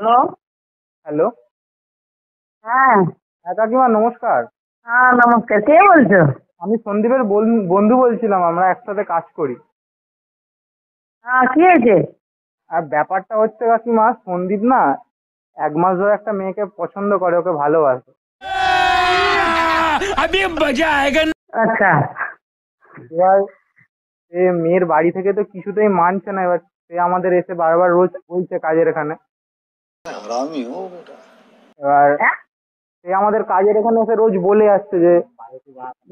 Hello. Hello. হ্যাঁ। হ্যাঁ কাকিমা নমস্কার। হ্যাঁ নমস্কার, কে বলছো? আমি সন্দীপের বন্ধু বলছিলাম, আমরা একসাথে কাজ করি। হ্যাঁ, কি হয়েছে? আর ব্যাপারটা হচ্ছে কাকিমা, সন্দীপ না 1 মাস ধরে একটা মেয়েকে পছন্দ করে, ওকে ভালোবাসে। আচ্ছা। এবার সে মেয়ের বাড়ি থেকে তো কিছুতেই মানছে না। এবার সে আমাদের এসে বারবার রোজ বলছে কাজের এখানে। এবার হ্যাঁ? সে আমাদের কাজের এখানে এসে রোজ বলে আসছে যে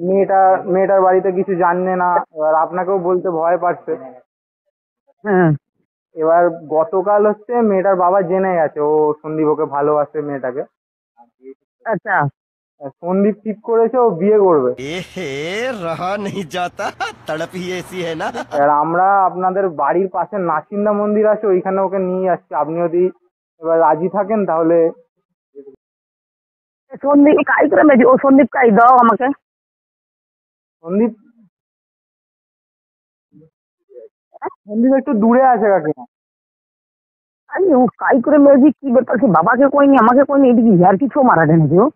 মেয়েটা মেয়েটার বাড়িতে কিছু জানে না। এবার আপনাকেও বলতে ভয় পাচ্ছে। হ্যাঁ। এবার গতকাল হচ্ছে মেয়েটার বাবা জেনে গেছে ও সন্দীপ ওকে ভালোবাসে মেয়েটাকে। আচ্ছা। সন্দীপ ঠিক করেছে ও বিয়ে করবে। এহে রহা নেই যাতা, তড়প হি ऐसी है ना। এবার আমরা আপনাদের বাড়ির পাশে নাসিন্দা মন্দির আছে, ওইখানে ওকে নিয়ে যাচ্ছি। আপনি যদি এবার রাজি থাকেন তাহলে। সন্দীপ কাই করে মেজি, ও সন্দীপ কাই দাও আমাকে। সন্দীপ সন্দীপ একটু দূরে আছে কাকিমা। আরে ও কাই করে মেজি, কি ব্যাপার? সে বাবাকে কইনি, আমাকে কইনি, এদিকে আর কিছু মারা দেয় নাকি ও?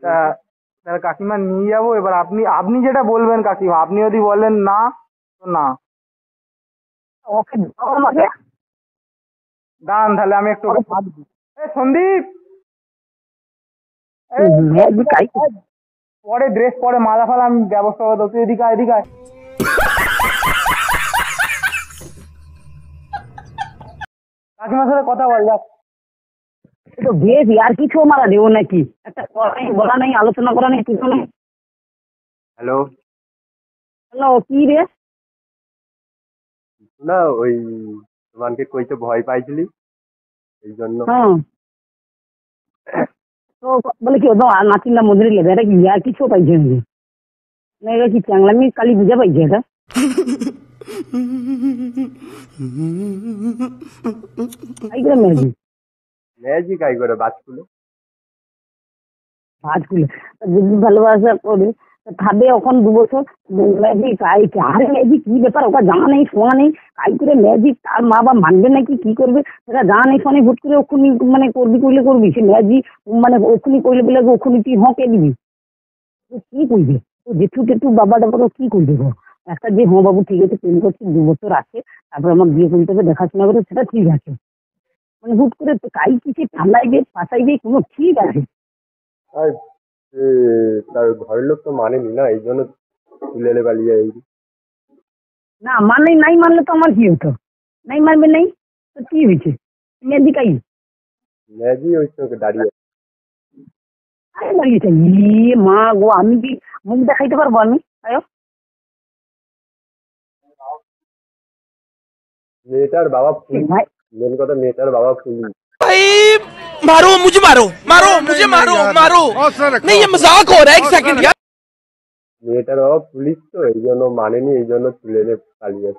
তা তাহলে কাকিমা নিয়ে যাবো। এবার আপনি আপনি যেটা বলবেন কাকিমা, আপনি যদি বলেন না তো না। ওকে দাও আমাকে। দাঁড়ান তাহলে আমি একটু ওকে ভাবছি। সন্দীপ এই, মেজি কাই পরে ড্রেস পরে মালা ফালা আমি ব্যবস্থা করে দেবো। তুই এদিকে আয়, এদিকে আয়। কাকিমার সাথে কথা বল যাক। তো বেশ, আর কিছু মারা দেবো নাকি? একটা কথা নেই, বলা নেই, আলোচনা করা নেই, কিছু নেই। হ্যালো। হ্যালো, কি রে? না ওই তোমাকে কইতে ভয় পাইছিলি এই জন্য। হ্যাঁ। তো বলে কি ওদের নাচিন্দা মজুরি লেগে, এটা কি আর কিছু পাইছে নাকি? না এটা কি চ্যাংলামি কালি বুঝে পাইছে এটা? কাই করে মেজি ম্যাজিক আই করে বাজকুলো। ভাত খুলে যদি ভালোবাসা করে ভাবে এখন 2 বছর মেজি কাই আর মেজি কি ব্যাপার, ওটা জানা নেই শোনা নেই। কাই করে ম্যাজিক তার মা বাবা মানবে নাকি কি করবে সেটা জানা নেই শোনে, হুট করে ওখানি মানে করবি কইলে করবি সে ম্যাজিক মানে ওখানি কইলে বলে ওখানি তুই হকে দিবি। ও কি করবে? ও জেঠু টেঠু বাবা টাবা কি করবে গো? একটা যে হ্যাঁ বাবু ঠিক আছে প্রেম করছি 2 বছর আছে, তারপর আমার বিয়ে করতে হবে দেখাশোনা করে, সেটা ঠিক আছে। মানে হুট করে কাই কিছু ঠান্ডাইবে ফাঁসাইবে কোনো ঠিক আছে? আর তার ঘরের লোক তো মানেনি না, এই জন্য তুলে এলে পালিয়ে এই। না মানে নাই মানলে তো আমার কি হতো? নাই মানবে নাই তো কি হয়েছে? মেহেদি কাই ম্যাজি হচ্ছে ওকে দাঁড়িয়ে। আরে দাঁড়িয়েছে ইয়ে মা গো, আমি কি মুখ দেখাইতে পারবো আমি? আয়ো। মেয়েটার বাবা পুলিশ। ভাই মেন কথা মেয়েটার বাবা পুলিশ। भाई मारो मुझे, मारो मारो मुझे, मारो मारो। नहीं, ये मजाक हो रहा है, 1 सेकंड यार। মেয়েটার বাবা পুলিশ তো এই জন্য মানেনি, এই জন্য তুলে এনে পালিয়ে।